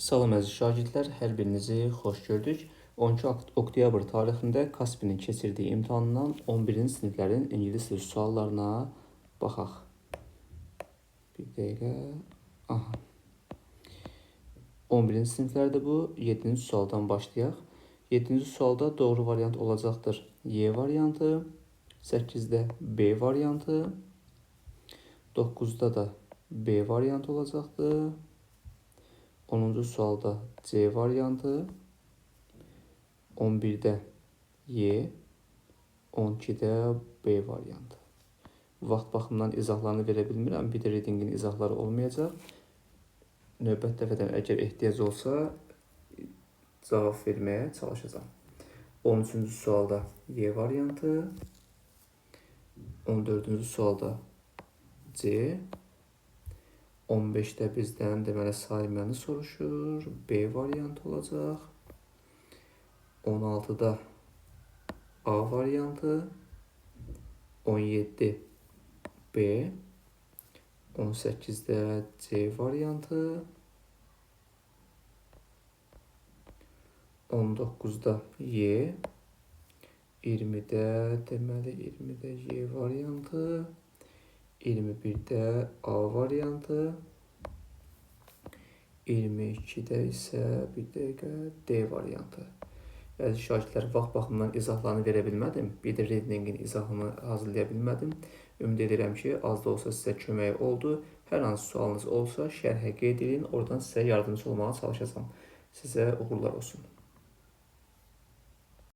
Salam əziz şagirdlər, hər birinizi xoş gördük. 12 oktyabr tarixində Kaspinin keçirdiyi imtahandan 11-ci siniflərin ingilis dili suallarına baxaq. Bir dəqiqə. Aha. 11-ci siniflərdə bu 7-ci sualdan başlayaq. 7-ci sualda doğru variant olacaqdır Y variantı, 8-də B variantı, 9-da da B variantı olacaqdır. 10-cu sualda C variantı, 11-də Y, 12-də B variantı. Vaxt baxımından izahlarını verə bilmirəm. Bir də readingin izahları olmayacaq. Növbət dəfədən əgər ehtiyac olsa cavab verməyə çalışacağım. 13-cü sualda Y variantı, 14-cü sualda C, 15-də bizdən deməli sayməni soruşur. B variantı olacaq. 16-da A variantı. 17 B. 18-də C variantı. 19-da Y. 20-də deməli 20-də Y variantı. 21-də A variantı. 22-də isə bir dəqiqə D variantı. Əziz şagirdlər, vaxt baxımından izahlarını verə bilmədim. Bir də readingin izahını hazırlaya bilmədim. Ümid edirəm ki, az da olsa sizə kömək oldu. Hər hansı sualınız olsa şərhə qeyd edin, oradan sizə yardımcı olmağa çalışacağım. Sizə uğurlar olsun.